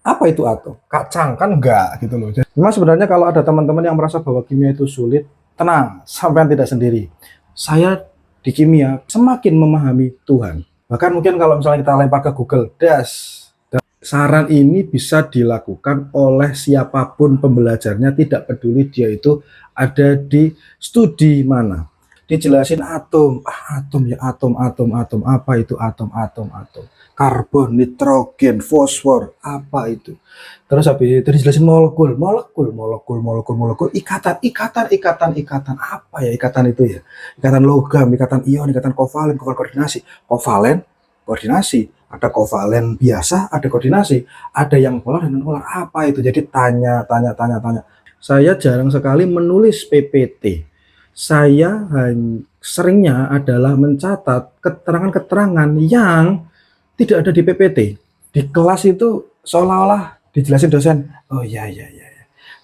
Apa itu atom? Kacang kan enggak gitu loh. Jadi, memang sebenarnya kalau ada teman-teman yang merasa bahwa kimia itu sulit, tenang, sampean tidak sendiri. Saya di kimia semakin memahami Tuhan. Bahkan mungkin kalau misalnya kita lempar ke Google, saran ini bisa dilakukan oleh siapapun pembelajarnya, tidak peduli dia itu ada di studi mana. Dijelasin atom, atom ya atom, apa itu atom, karbon, nitrogen, fosfor, apa itu. Terus habis itu dijelasin molekul, ikatan, apa ya ikatan itu ya? Ikatan logam, ikatan ion, ikatan kovalen, koordinasi, ada kovalen biasa, ada koordinasi, ada yang polar dan non polar, apa itu? Jadi tanya. Saya jarang sekali menulis PPT. Saya seringnya adalah mencatat keterangan-keterangan yang tidak ada di PPT. Di kelas itu seolah-olah dijelasin dosen, oh iya.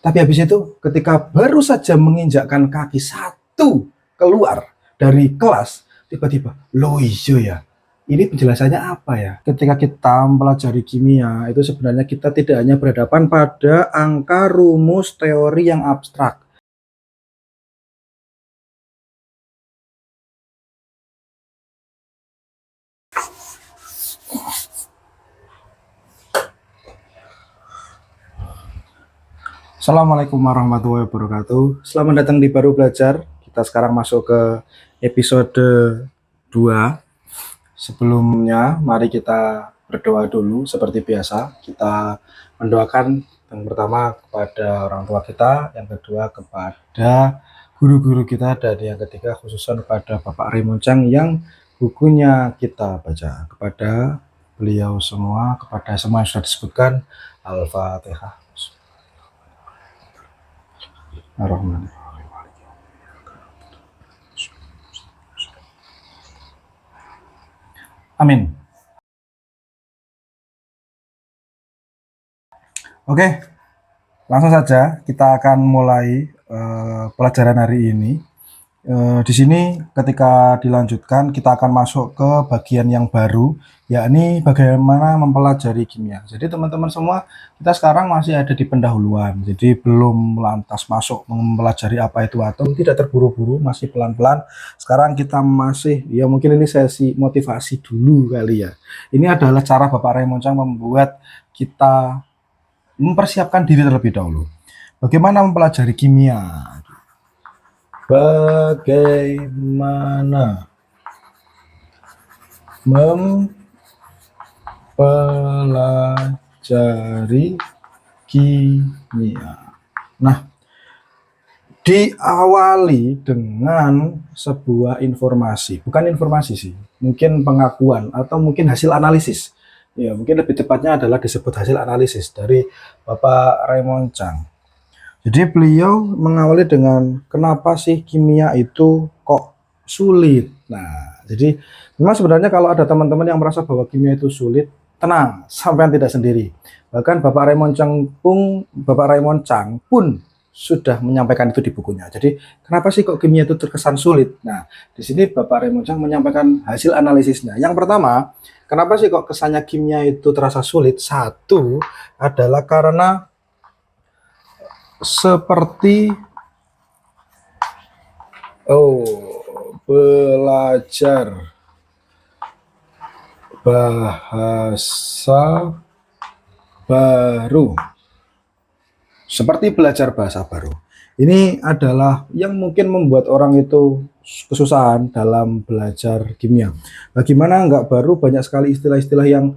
Tapi habis itu ketika baru saja menginjakkan kaki satu keluar dari kelas, tiba-tiba, loh iya ya, ini penjelasannya apa ya? Ketika kita mempelajari kimia, itu sebenarnya kita tidak hanya berhadapan pada angka, rumus, teori yang abstrak. Assalamualaikum warahmatullahi wabarakatuh. Selamat datang di Baru Belajar. Kita sekarang masuk ke episode 2. Sebelumnya, mari kita berdoa dulu seperti biasa. Kita mendoakan yang pertama kepada orang tua kita, yang kedua kepada guru-guru kita, dan yang ketiga khususnya kepada Bapak Raymond Chang yang bukunya kita baca. Kepada beliau semua, kepada semua yang sudah disebutkan, Al-Fatihah. Amin. Oke, langsung saja kita akan mulai pelajaran hari ini. Di sini ketika dilanjutkan kita akan masuk ke bagian yang baru, yakni bagaimana mempelajari kimia. Jadi teman-teman semua, kita sekarang masih ada di pendahuluan, jadi belum lantas masuk mempelajari apa itu atom, tidak terburu-buru, masih pelan-pelan. Sekarang kita masih, ya mungkin ini sesi motivasi dulu kali ya. Ini adalah cara Bapak Raymond Chang membuat kita mempersiapkan diri terlebih dahulu. Bagaimana mempelajari kimia? Bagaimana mempelajari kimia? Nah, diawali dengan sebuah informasi, bukan informasi sih, mungkin pengakuan atau mungkin hasil analisis. Ya, mungkin lebih tepatnya adalah disebut hasil analisis dari Bapak Raymond Chang. Jadi beliau mengawali dengan kenapa sih kimia itu kok sulit. Nah, jadi memang sebenarnya kalau ada teman-teman yang merasa bahwa kimia itu sulit, tenang, sampean tidak sendiri. Bahkan Bapak Raymond Chang pun sudah menyampaikan itu di bukunya. Jadi kenapa sih kok kimia itu terkesan sulit? Nah, di sini Bapak Raymond Chang menyampaikan hasil analisisnya. Yang pertama, kenapa sih kok kesannya kimia itu terasa sulit? Satu adalah karena seperti belajar bahasa baru. Seperti belajar bahasa baru. Ini adalah yang mungkin membuat orang itu kesusahan dalam belajar kimia. Bagaimana nggak baru, banyak sekali istilah-istilah yang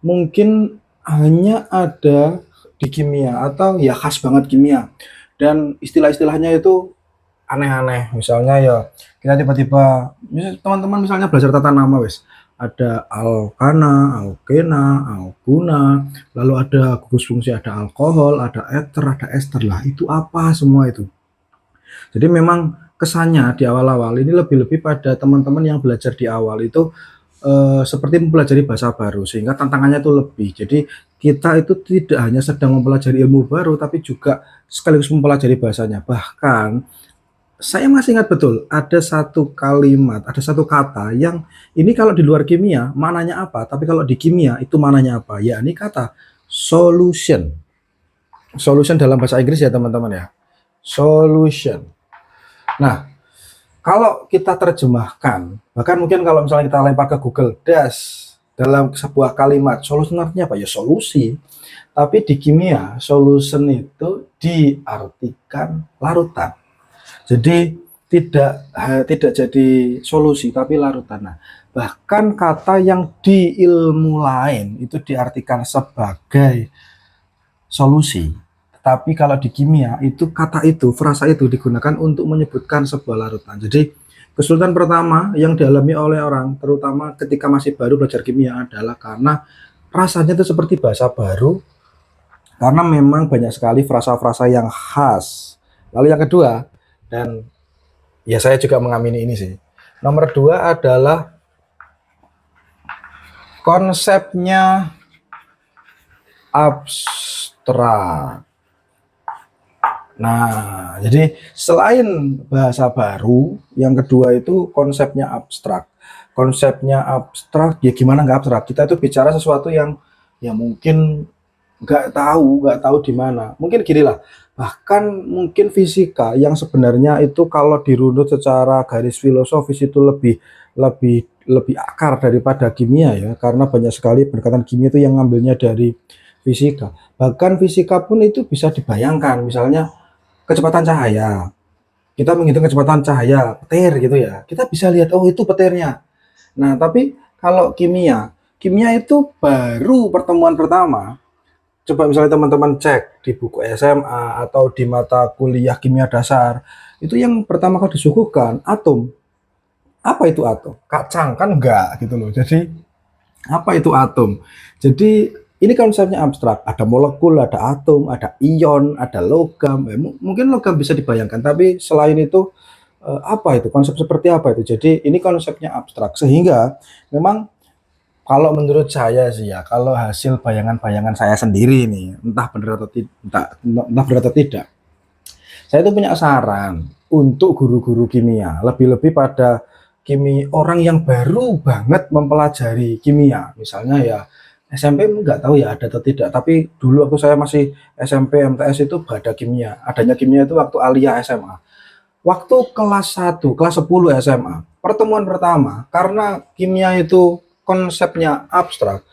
mungkin hanya ada di kimia atau ya khas banget kimia, dan istilah-istilahnya itu aneh-aneh. Misalnya ya kita tiba-tiba, teman-teman misalnya belajar tata nama, wes ada alkana, alkena, alguna, lalu ada gugus fungsi, ada alkohol, ada ether, ada ester, lah itu apa semua itu. Jadi memang kesannya di awal-awal ini lebih-lebih pada teman-teman yang belajar di awal itu seperti mempelajari bahasa baru, sehingga tantangannya itu lebih. Jadi kita itu tidak hanya sedang mempelajari ilmu baru, tapi juga sekaligus mempelajari bahasanya. Bahkan saya masih ingat betul, ada satu kalimat, ada satu kata yang ini kalau di luar kimia maknanya apa, tapi kalau di kimia itu maknanya apa. Ya, ini kata solution. Solution dalam bahasa Inggris ya teman-teman ya. Solution. Nah, kalau kita terjemahkan, bahkan mungkin kalau misalnya kita lempar ke Google, dalam sebuah kalimat, solution artinya apa? Ya solusi. Tapi di kimia, solution itu diartikan larutan. Jadi tidak jadi solusi, tapi larutan. Nah, bahkan kata yang di ilmu lain itu diartikan sebagai solusi. Tapi kalau di kimia itu frasa itu digunakan untuk menyebutkan sebuah larutan. Jadi kesulitan pertama yang dialami oleh orang, terutama ketika masih baru belajar kimia adalah karena rasanya itu seperti bahasa baru, karena memang banyak sekali frasa-frasa yang khas. Lalu yang kedua, dan ya saya juga mengamini ini sih. Nomor dua adalah konsepnya abstrak. Nah, jadi selain bahasa baru, yang kedua itu konsepnya abstrak. Konsepnya abstrak, ya gimana nggak abstrak? Kita itu bicara sesuatu yang ya mungkin nggak tahu di mana. Mungkin gini lah, bahkan mungkin fisika yang sebenarnya itu kalau dirunut secara garis filosofis itu lebih akar daripada kimia ya, karena banyak sekali pendekatan kimia itu yang ngambilnya dari fisika. Bahkan fisika pun itu bisa dibayangkan, misalnya kecepatan cahaya. Kita menghitung kecepatan cahaya, petir gitu ya. Kita bisa lihat, oh itu petirnya. Nah, tapi kalau kimia itu baru pertemuan pertama. Coba misalnya teman-teman cek di buku SMA atau di mata kuliah kimia dasar, itu yang pertama kali disuguhkan atom. Apa itu atom? Kacang kan enggak gitu loh. Jadi apa itu atom? Jadi ini konsepnya abstrak. Ada molekul, ada atom, ada ion, ada logam. Mungkin logam bisa dibayangkan, tapi selain itu apa itu? Konsep seperti apa itu? Jadi ini konsepnya abstrak. Sehingga memang kalau menurut saya sih ya, kalau hasil bayangan-bayangan saya sendiri nih, entah benar atau tidak, entah benar atau tidak, saya itu punya saran untuk guru-guru kimia, lebih-lebih pada orang yang baru banget mempelajari kimia. Misalnya ya SMP nggak tahu ya ada atau tidak, tapi dulu waktu saya masih SMP MTS itu ada kimia. Adanya kimia itu waktu alia SMA. Waktu kelas 1, kelas 10 SMA, pertemuan pertama, karena kimia itu konsepnya abstrak,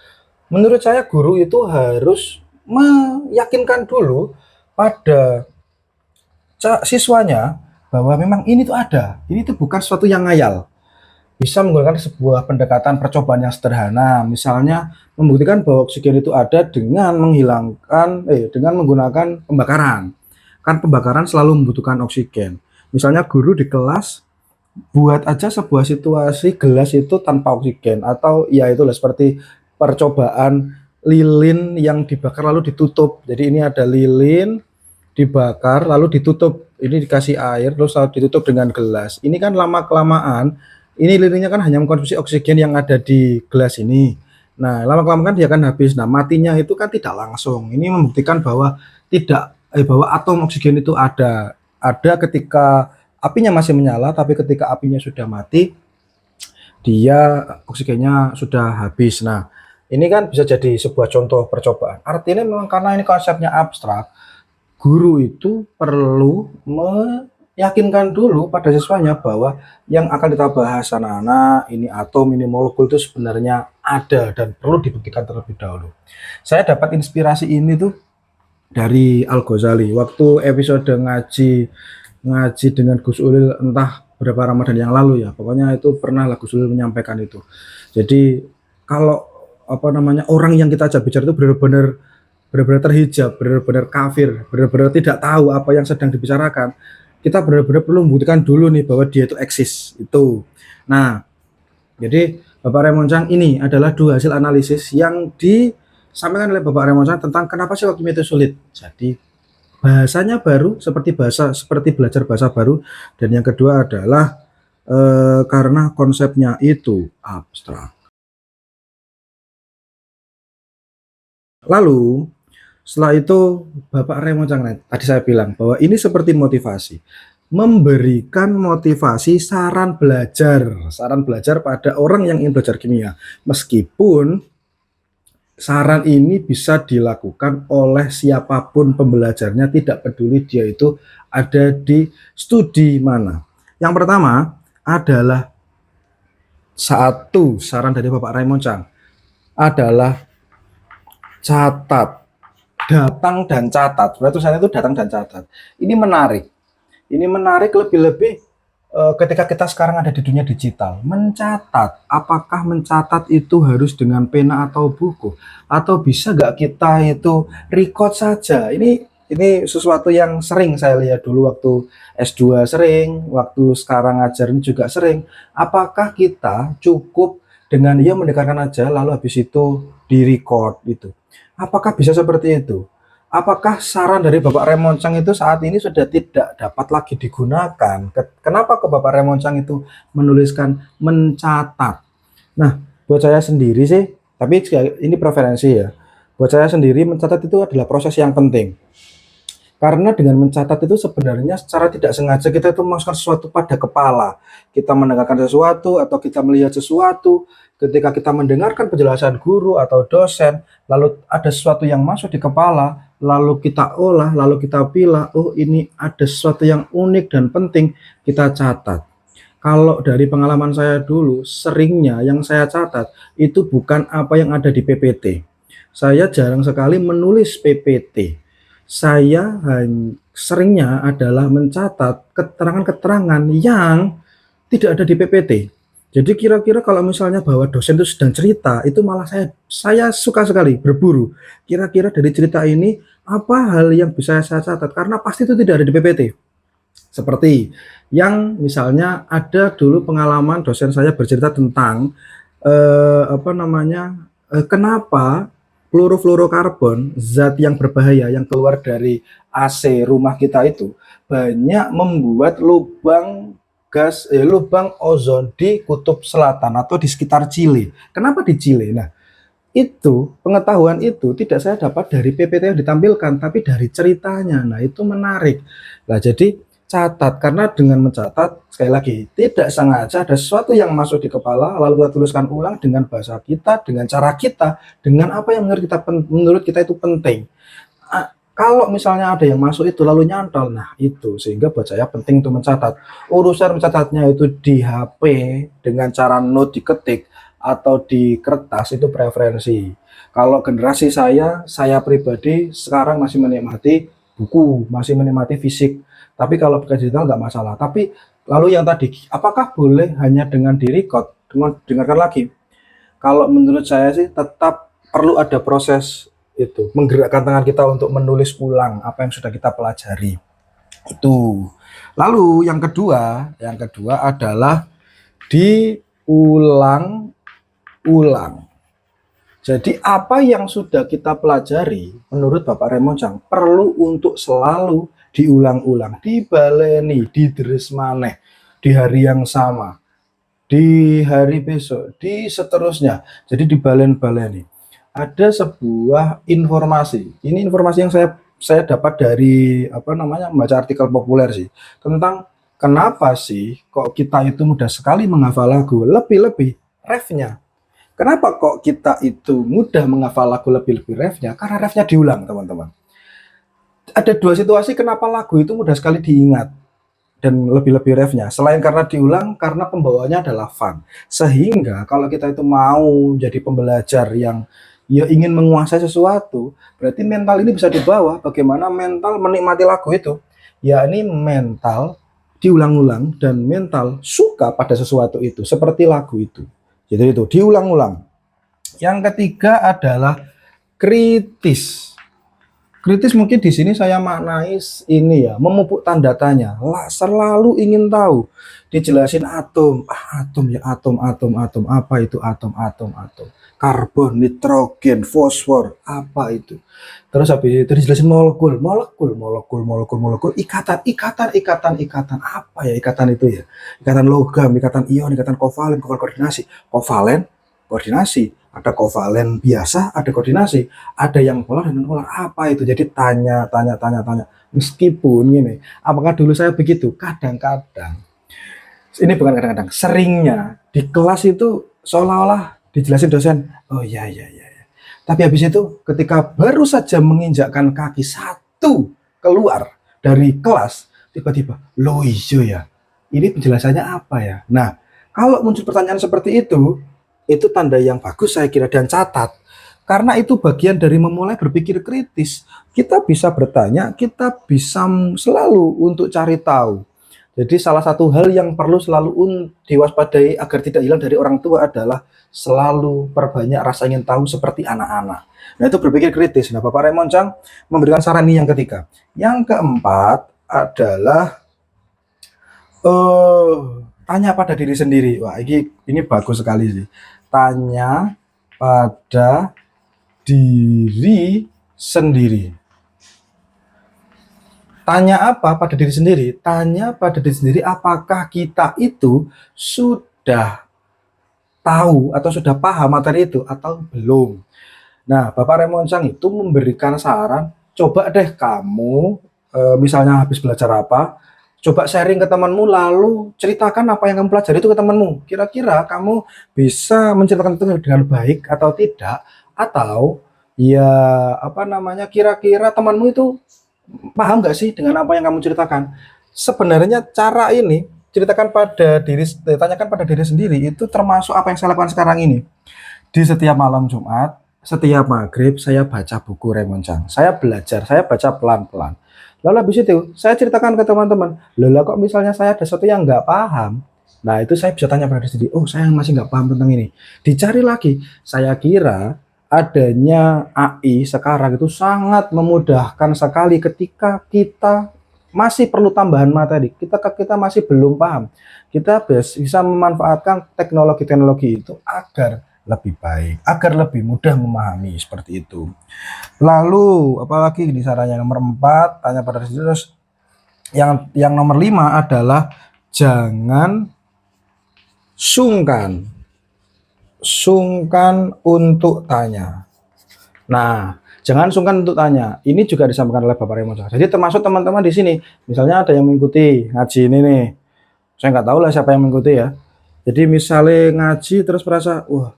menurut saya guru itu harus meyakinkan dulu pada siswanya bahwa memang ini tuh ada. Ini tuh bukan sesuatu yang ngayal. Bisa menggunakan sebuah pendekatan percobaan yang sederhana, misalnya membuktikan bahwa oksigen itu ada dengan dengan menggunakan pembakaran. Kan pembakaran selalu membutuhkan oksigen. Misalnya guru di kelas buat aja sebuah situasi gelas itu tanpa oksigen, atau ya itulah seperti percobaan lilin yang dibakar lalu ditutup. Jadi ini ada lilin dibakar lalu ditutup, ini dikasih air terus lalu ditutup dengan gelas. Ini kan lama kelamaan ini lilinnya kan hanya mengkonsumsi oksigen yang ada di gelas ini. Nah, lama kelamaan kan dia akan habis. Nah, matinya itu kan tidak langsung. Ini membuktikan bahwa bahwa atom oksigen itu ada ketika apinya masih menyala, tapi ketika apinya sudah mati, dia oksigennya sudah habis. Nah, ini kan bisa jadi sebuah contoh percobaan. Artinya memang karena ini konsepnya abstrak, guru itu perlu meyakinkan dulu pada siswanya bahwa yang akan kita bahas anak-anak, ini atom, ini molekul itu sebenarnya ada dan perlu dibuktikan terlebih dahulu. Saya dapat inspirasi ini tuh dari Al-Ghazali waktu episode ngaji dengan Gus Ulil, entah berapa Ramadan yang lalu ya, pokoknya itu pernah lah Gus Ulil menyampaikan itu. Jadi kalau orang yang kita ajak bicara itu benar-benar terhijab, benar-benar kafir, benar-benar tidak tahu apa yang sedang dibicarakan, kita benar-benar perlu membuktikan dulu nih bahwa dia itu eksis itu. Nah, jadi Bapak Raymond Chang ini adalah dua hasil analisis yang disampaikan oleh Bapak Raymond Chang tentang kenapa sih kimia itu sulit. Jadi bahasanya baru, seperti belajar bahasa baru, dan yang kedua adalah karena konsepnya itu abstrak. Lalu setelah itu Bapak Raymond Chang, tadi saya bilang bahwa ini seperti motivasi, memberikan motivasi saran belajar pada orang yang ingin belajar kimia. Meskipun saran ini bisa dilakukan oleh siapapun pembelajarnya, tidak peduli dia itu ada di studi mana. Yang pertama adalah satu saran dari Bapak Raymond Chang adalah catat, datang dan catat. Berarti tulisannya itu datang dan catat. Ini menarik. Ini menarik lebih-lebih ketika kita sekarang ada di dunia digital. Mencatat, apakah mencatat itu harus dengan pena atau buku? Atau bisa nggak kita itu record saja? Ini sesuatu yang sering saya lihat dulu waktu S2 sering, waktu sekarang ngajarin juga sering. Apakah kita cukup dengan ya mendengarkan aja lalu habis itu di record gitu? Apakah bisa seperti itu? Apakah saran dari Bapak Raymond Chang itu saat ini sudah tidak dapat lagi digunakan? Kenapa ke Bapak Raymond Chang itu menuliskan mencatat? Nah, buat saya sendiri sih, tapi ini preferensi ya. Buat saya sendiri mencatat itu adalah proses yang penting. Karena dengan mencatat itu sebenarnya secara tidak sengaja kita itu memasukkan sesuatu pada kepala. Kita mendengarkan sesuatu atau kita melihat sesuatu, ketika kita mendengarkan penjelasan guru atau dosen, lalu ada sesuatu yang masuk di kepala, lalu kita olah, lalu kita pilih, oh ini ada sesuatu yang unik dan penting, kita catat. Kalau dari pengalaman saya dulu, seringnya yang saya catat itu bukan apa yang ada di PPT. Saya jarang sekali menulis PPT. Saya seringnya adalah mencatat keterangan-keterangan yang tidak ada di PPT. Jadi kira-kira kalau misalnya bahwa dosen itu sedang cerita, itu malah saya suka sekali berburu. Kira-kira dari cerita ini apa hal yang bisa saya catat karena pasti itu tidak ada di PPT. Seperti yang misalnya ada dulu pengalaman dosen saya bercerita tentang kenapa fluorofluorokarbon, zat yang berbahaya yang keluar dari AC rumah kita itu banyak membuat lubang ozon di kutub selatan atau di sekitar Chile. Kenapa di Chile? Nah, itu pengetahuan itu tidak saya dapat dari PPT yang ditampilkan, tapi dari ceritanya. Nah, itu menarik. Nah, jadi catat, karena dengan mencatat sekali lagi tidak sengaja ada sesuatu yang masuk di kepala lalu kita tuliskan ulang dengan bahasa kita, dengan cara kita, dengan apa yang menurut kita itu penting. Kalau misalnya ada yang masuk itu lalu nyantol, nah itu sehingga buat saya penting untuk mencatat. Urusan mencatatnya itu di HP dengan cara note diketik atau di kertas itu preferensi. Kalau generasi saya pribadi sekarang masih menikmati buku, masih menikmati fisik. Tapi kalau pakai digital nggak masalah. Tapi lalu yang tadi, apakah boleh hanya dengan di-record? Dengarkan lagi. Kalau menurut saya sih tetap perlu ada proses itu, menggerakkan tangan kita untuk menulis ulang apa yang sudah kita pelajari. Itu. Lalu yang kedua adalah diulang-ulang. Jadi apa yang sudah kita pelajari menurut Bapak Raymond Chang perlu untuk selalu diulang-ulang, dibaleni, didres maneh di hari yang sama, di hari besok, di seterusnya. Jadi dibalen-baleni. Ada sebuah informasi. Ini informasi yang saya dapat dari membaca artikel populer sih tentang kenapa sih kok kita itu mudah sekali menghafal lagu, lebih-lebih refnya. Kenapa kok kita itu mudah menghafal lagu lebih-lebih refnya? Karena refnya diulang, teman-teman. Ada dua situasi kenapa lagu itu mudah sekali diingat dan lebih-lebih refnya. Selain karena diulang, karena pembawanya adalah fun. Sehingga kalau kita itu mau jadi pembelajar yang ya ingin menguasai sesuatu, berarti mental ini bisa dibawa. Bagaimana mental menikmati lagu itu? Ya ini mental diulang-ulang dan mental suka pada sesuatu itu, seperti lagu itu. Jadi itu diulang-ulang. Yang ketiga adalah kritis. Kritis mungkin di sini saya maknai ini ya, memupuk tanda tanya. Selalu ingin tahu. Dijelasin atom, atom ya atom, apa itu atom. Karbon, nitrogen, fosfor, apa itu. Terus habis itu dijelasin molekul, ikatan. Apa ya ikatan itu ya? Ikatan logam, ikatan ion, ikatan kovalen, koordinasi. Koordinasi. Ada kovalen biasa, ada koordinasi, ada yang polar dan non polar. Apa itu? Jadi tanya. Meskipun gini, apakah dulu saya begitu? Kadang-kadang. Ini bukan kadang-kadang, seringnya di kelas itu seolah-olah dijelasin dosen. Oh iya. Tapi habis itu ketika baru saja menginjakkan kaki satu keluar dari kelas, tiba-tiba, loh iya ya, ini penjelasannya apa ya? Nah, kalau muncul pertanyaan seperti itu tanda yang bagus saya kira, dan catat. Karena itu bagian dari memulai berpikir kritis. Kita bisa bertanya, kita bisa selalu untuk cari tahu. Jadi salah satu hal yang perlu selalu diwaspadai agar tidak hilang dari orang tua adalah selalu perbanyak rasa ingin tahu seperti anak-anak. Nah, itu berpikir kritis. Nah, Bapak Raymond Chang memberikan saran ini yang ketiga. Yang keempat adalah tanya pada diri sendiri. Wah, ini bagus sekali sih. Tanya pada diri sendiri. Tanya apa pada diri sendiri? Tanya pada diri sendiri apakah kita itu sudah tahu atau sudah paham materi itu atau belum. Nah, Bapak Raymond Chang itu memberikan saran, coba deh kamu misalnya habis belajar apa, coba sharing ke temanmu, lalu ceritakan apa yang kamu pelajari itu ke temanmu. Kira-kira kamu bisa menceritakan itu dengan baik atau tidak, atau ya apa namanya, kira-kira temanmu itu paham nggak sih dengan apa yang kamu ceritakan. Sebenarnya cara ini, tanyakan pada diri sendiri, itu termasuk apa yang saya lakukan sekarang ini. Di setiap malam Jumat, setiap maghrib, saya baca buku Raymond Chang. Saya belajar, saya baca pelan-pelan. Lalu habis itu, saya ceritakan ke teman-teman. Loh kok misalnya saya ada sesuatu yang nggak paham, nah itu saya bisa tanya pada diri sendiri, oh saya masih nggak paham tentang ini. Dicari lagi. Saya kira adanya AI sekarang itu sangat memudahkan sekali ketika kita masih perlu tambahan materi, kita masih belum paham. Kita bisa memanfaatkan teknologi-teknologi itu agar lebih baik, agar lebih mudah memahami, seperti itu. Lalu apalagi di sarannya nomor 4, tanya pada diri. Terus yang nomor 5 adalah jangan sungkan untuk tanya. Nah, jangan sungkan untuk tanya. Ini juga disampaikan oleh Bapak Raymond Chang. Jadi termasuk teman-teman di sini, misalnya ada yang mengikuti ngaji ini nih, saya nggak tahu lah siapa yang mengikuti ya. Jadi misalnya ngaji terus merasa, wah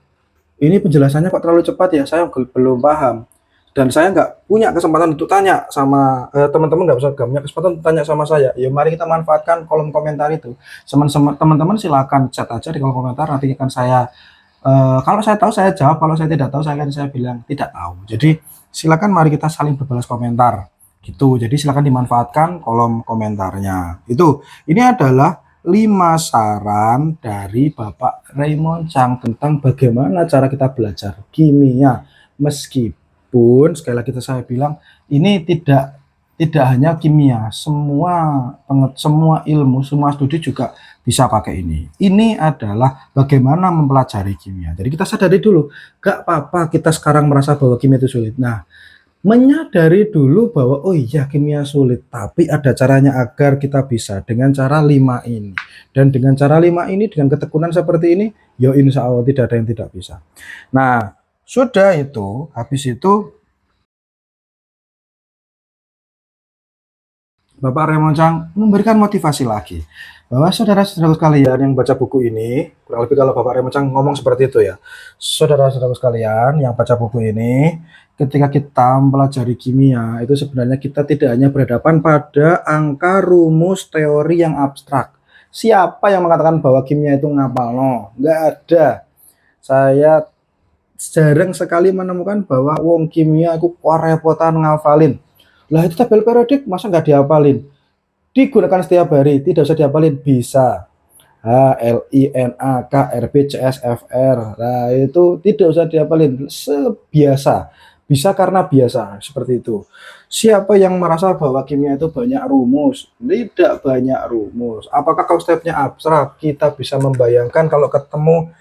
ini penjelasannya kok terlalu cepat ya, saya belum paham. Dan saya nggak punya kesempatan untuk tanya sama teman-teman, nggak punya kesempatan untuk tanya sama saya. Ya mari kita manfaatkan kolom komentar itu. Teman-teman silakan chat aja di kolom komentar, nanti akan saya kalau saya tahu saya jawab, kalau saya tidak tahu saya bilang tidak tahu. Jadi silakan mari kita saling berbalas komentar gitu. Jadi silakan dimanfaatkan kolom komentarnya. Ini adalah 5 saran dari Bapak Raymond Chang tentang bagaimana cara kita belajar kimia. Meskipun sekali lagi saya bilang ini tidak hanya kimia, semua ilmu, semua studi juga bisa pakai ini. Ini adalah bagaimana mempelajari kimia. Jadi kita sadari dulu, gak apa-apa kita sekarang merasa bahwa kimia itu sulit. Nah, menyadari dulu bahwa oh iya kimia sulit, tapi ada caranya agar kita bisa dengan cara 5 ini. Dan dengan cara 5 ini, dengan ketekunan seperti ini, ya insya Allah tidak ada yang tidak bisa. Nah, sudah itu, habis itu Bapak Raymond Chang memberikan motivasi lagi bahwa saudara-saudara sekalian yang baca buku ini, kurang lebih kalau Bapak Raymond Chang ngomong seperti itu ya, saudara-saudara sekalian yang baca buku ini, ketika kita mempelajari kimia itu sebenarnya kita tidak hanya berhadapan pada angka, rumus, teori yang abstrak. Siapa yang mengatakan bahwa kimia itu ngapal? No, nggak ada. Saya jarang sekali menemukan bahwa wong kimia aku repotan ngafalin. Lah itu tabel periodik masa nggak dihafalin? Digunakan setiap hari, tidak usah dihafalin, bisa. H, L, I, N, A, K, R, B, C, S, F, R. Nah itu tidak usah dihafalin, sebiasa. Bisa karena biasa, seperti itu. Siapa yang merasa bahwa kimia itu banyak rumus? Tidak banyak rumus. Apakah konsepnya abstrak? Kita bisa membayangkan kalau ketemu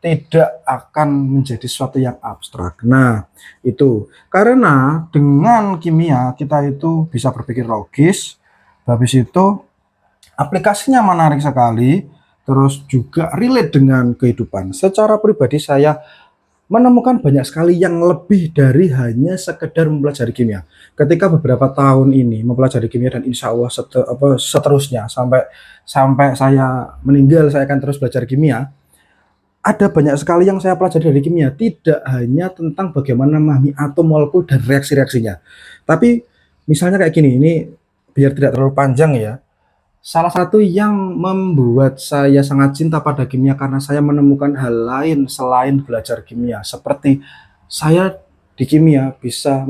tidak akan menjadi sesuatu yang abstrak. Nah, itu karena dengan kimia kita itu bisa berpikir logis, habis itu aplikasinya menarik sekali, terus juga relate dengan kehidupan. Secara pribadi saya menemukan banyak sekali yang lebih dari hanya sekedar mempelajari kimia. Ketika beberapa tahun ini mempelajari kimia dan insya Allah seterusnya sampai saya meninggal saya akan terus belajar kimia. ada banyak sekali yang saya pelajari dari kimia, tidak hanya tentang bagaimana memahami atom, molekul, dan reaksi-reaksinya. Tapi misalnya kayak gini, ini biar tidak terlalu panjang ya. Salah satu yang membuat saya sangat cinta pada kimia karena saya menemukan hal lain selain belajar kimia. Seperti saya di kimia bisa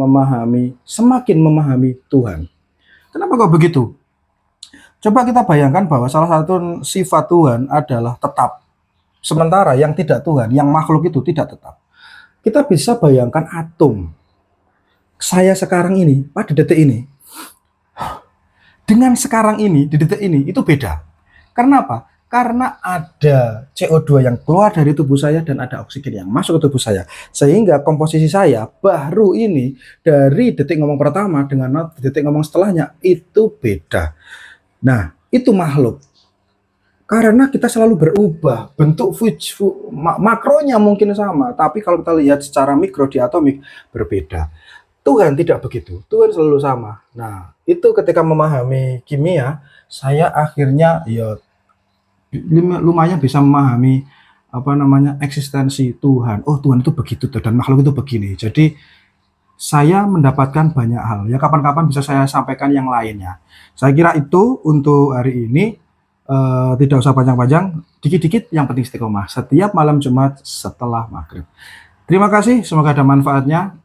semakin memahami Tuhan. Kenapa kok begitu? Coba kita bayangkan bahwa salah satu sifat Tuhan adalah tetap. Sementara yang tidak Tuhan, yang makhluk itu tidak tetap. Kita bisa bayangkan atom. Saya sekarang ini, pada detik ini, dengan sekarang ini, di detik ini, itu beda. Karena apa? Karena ada CO2 yang keluar dari tubuh saya dan ada oksigen yang masuk ke tubuh saya. Sehingga komposisi saya baru ini dari detik ngomong pertama dengan detik ngomong setelahnya itu beda. Nah, itu makhluk. Karena kita selalu berubah, bentuk makronya mungkin sama, tapi kalau kita lihat secara mikro di atomik berbeda. Tuhan tidak begitu, Tuhan selalu sama. Nah, itu ketika memahami kimia, saya akhirnya ya lumayan bisa memahami apa namanya eksistensi Tuhan. Oh, Tuhan itu begitu tuh dan makhluk itu begini. Jadi saya mendapatkan banyak hal. Ya kapan-kapan bisa saya sampaikan yang lainnya. Saya kira itu untuk hari ini. Tidak usah panjang-panjang, dikit-dikit yang penting istiqomah setiap malam Jumat setelah maghrib. Terima kasih, semoga ada manfaatnya.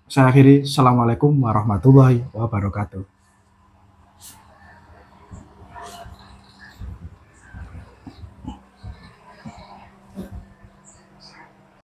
Saya akhiri, Assalamualaikum warahmatullahi wabarakatuh.